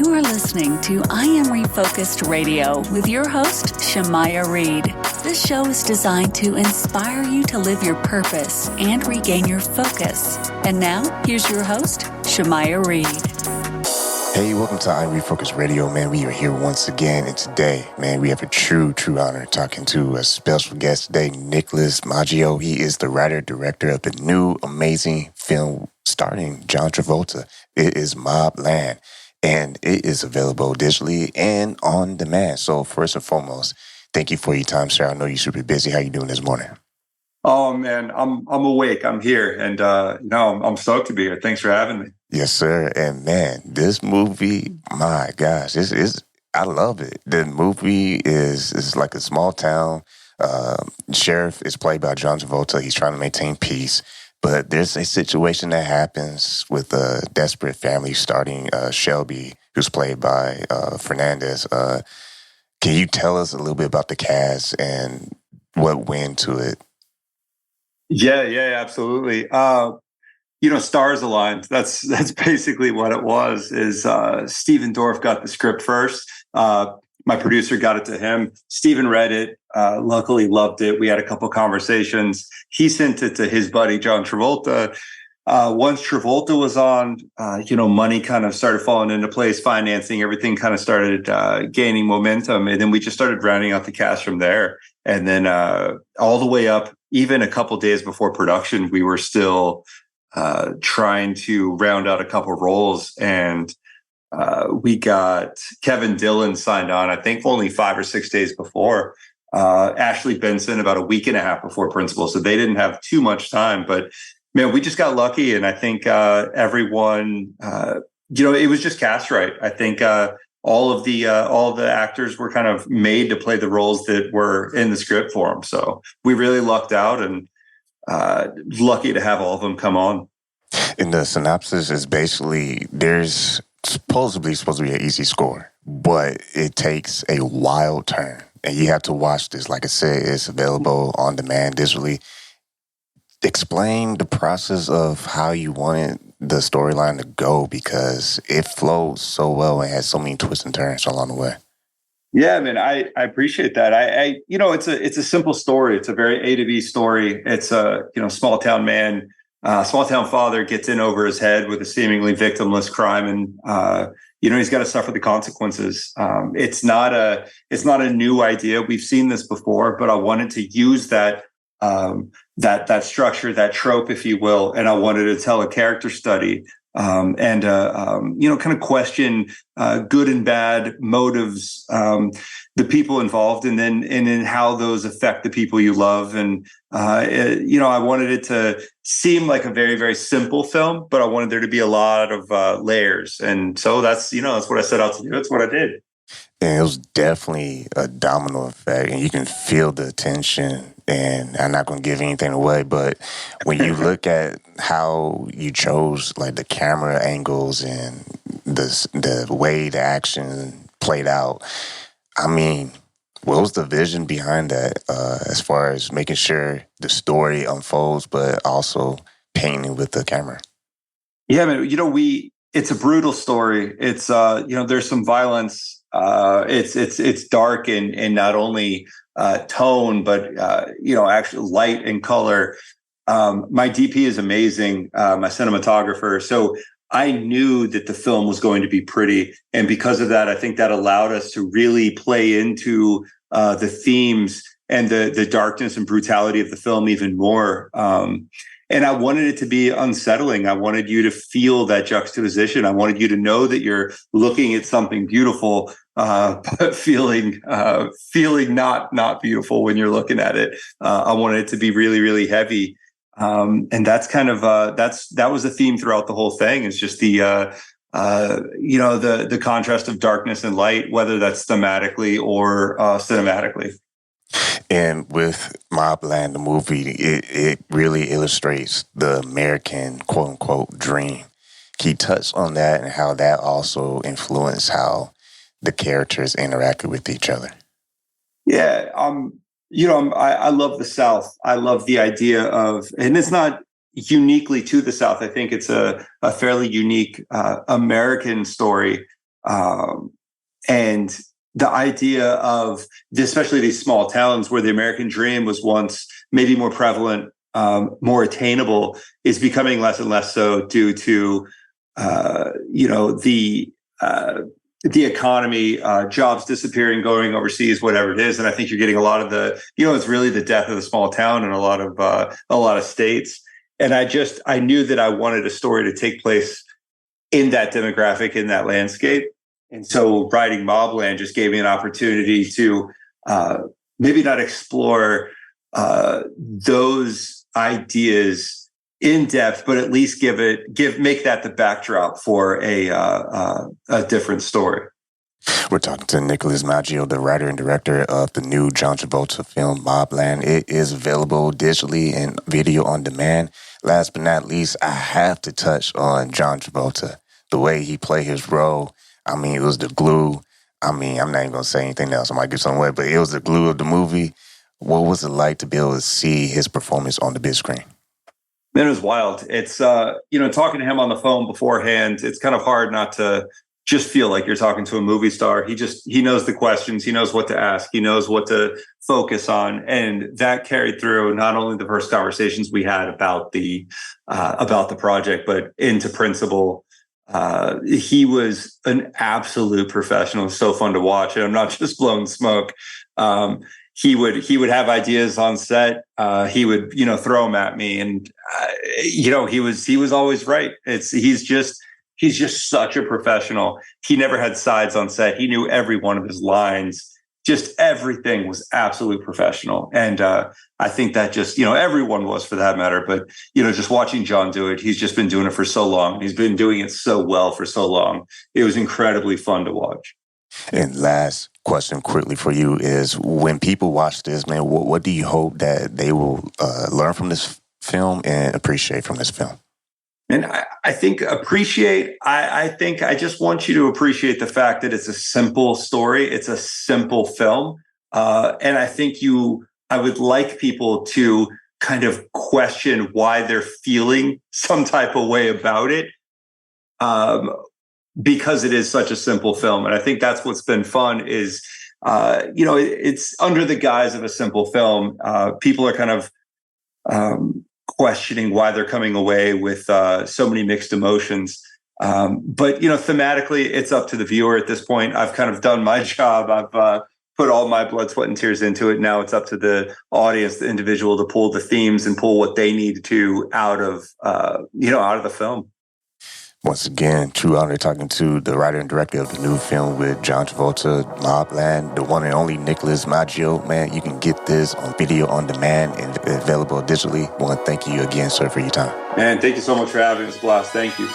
You are listening to I Am Refocused Radio with your host, Shamaya Reed. This show is designed to inspire you to live your purpose and regain your focus. And now, here's your host, Shamaya Reed. Hey, welcome to I Am Refocused Radio, man. We are here once again, and today, man, we have a true honor talking to a special guest today, Nicholas Maggio. He is the writer-director of the new amazing film starring John Travolta. It is Mobland, and it is available digitally and on demand. So first and foremost, thank you for your time, sir. I know you're super busy. How you doing this morning? Oh man, I'm awake. I'm here, and I'm stoked to be here. Thanks for having me. Yes, sir. And man, this movie, my gosh, I love it. The movie is like a small town. Sheriff is played by John Travolta. He's trying to maintain peace. But there's a situation that happens with a desperate family starting Shelby, who's played by Fernandez. Can you tell us a little bit about the cast and what went into it? Yeah, absolutely. Stars aligned. That's basically what it was. Is Stephen Dorff got the script first. My producer got it to him. Stephen read it. Luckily, loved it. We had a couple conversations. He sent it to his buddy John Travolta. Once Travolta was on, money kind of started falling into place. Financing, everything kind of started gaining momentum, and then we just started rounding out the cast from there. And then all the way up, even a couple days before production, we were still trying to round out a couple roles, and we got Kevin Dillon signed on, I think only 5 or 6 days before. Ashley Benson about a week and a half before principal, so they didn't have too much time. But man, we just got lucky, and I think everyone, it was just cast right. I think all the actors were kind of made to play the roles that were in the script for them. So we really lucked out, and lucky to have all of them come on. And the synopsis is basically there's supposed to be an easy score, but it takes a wild turn, and you have to watch this. Like I said, it's available on demand digitally. Explain the process of how you wanted the storyline to go, because it flows so well and has so many twists and turns along the way. Yeah, man, I appreciate that. It's a simple story. It's a very A to B story. It's a small town man, small town father gets in over his head with a seemingly victimless crime, and he's got to suffer the consequences. It's not a new idea. We've seen this before, but I wanted to use that structure, that trope, if you will, and I wanted to tell a character study. Kind of question good and bad motives, the people involved, and then how those affect the people you love. And I wanted it to seem like a very, very simple film, but I wanted there to be a lot of layers. And so that's what I set out to do. That's what I did. And it was definitely a domino effect, and you can feel the tension. And I'm not going to give anything away, but when you look at how you chose like the camera angles and the way the action played out, I mean, what was the vision behind that as far as making sure the story unfolds, but also painting with the camera? Yeah, man, it's a brutal story. It's there's some violence. It's dark and not only tone, but actually light and color. My DP is amazing, my cinematographer. So I knew that the film was going to be pretty, and because of that, I think that allowed us to really play into the themes and the darkness and brutality of the film even more. And I wanted it to be unsettling. I wanted you to feel that juxtaposition. I wanted you to know that you're looking at something beautiful, but feeling not beautiful when you're looking at it. I wanted it to be really, really heavy. And that's kind of that was the theme throughout the whole thing. It's just the contrast of darkness and light, whether that's thematically or cinematically. And with Mobland, the movie, it really illustrates the American quote unquote dream. Can you touch on that and how that also influenced how the characters interacted with each other? Yeah, I love the South. I love the idea of, and it's not uniquely to the South. I think it's a fairly unique American story. And the idea of, especially these small towns where the American dream was once maybe more prevalent, more attainable, is becoming less and less so due to, the economy, jobs disappearing, going overseas, whatever it is. And I think you're getting a lot of it's really the death of the small town in a lot of states. And I knew that I wanted a story to take place in that demographic, in that landscape. And so writing Mobland just gave me an opportunity to maybe not explore those ideas in depth, but at least make that the backdrop for a different story. We're talking to Nicholas Maggio, the writer and director of the new John Travolta film Mobland. It is available digitally and video on demand. Last but not least, I have to touch on John Travolta. The way he played his role, I mean, it was the glue. I mean, I'm not even going to say anything else. I might give something away, but it was the glue of the movie. What was it like to be able to see his performance on the big screen? Man, it was wild. It's, talking to him on the phone beforehand, it's kind of hard not to just feel like you're talking to a movie star. He knows the questions. He knows what to ask. He knows what to focus on. And that carried through not only the first conversations we had about the project, but into principle. He was an absolute professional. It was so fun to watch. And I'm not just blowing smoke. He would have ideas on set. He would, throw them at me, and he was always right. He's just such a professional. He never had sides on set. He knew every one of his lines. Just everything was absolute professional. And I think that just, everyone was, for that matter. But, just watching John do it, he's just been doing it for so long. He's been doing it so well for so long. It was incredibly fun to watch. And last question quickly for you is, when people watch this, man, what do you hope that they will learn from this film and appreciate from this film? And I think I just want you to appreciate the fact that it's a simple story. It's a simple film. And I think I would like people to kind of question why they're feeling some type of way about it. Because it is such a simple film. And I think that's what's been fun is, it's under the guise of a simple film. People are kind of questioning why they're coming away with so many mixed emotions. But thematically, it's up to the viewer at this point. I've kind of done my job. I've put all my blood, sweat, and tears into it. Now it's up to the audience, the individual, to pull the themes and pull what they need to out of the film. Once again, true honor talking to the writer and director of the new film with John Travolta, Mobland, the one and only Nicholas Maggio. Man, you can get this on video on demand and available digitally. I want to thank you again, sir, for your time. Man, thank you so much for having us, Blast. Thank you.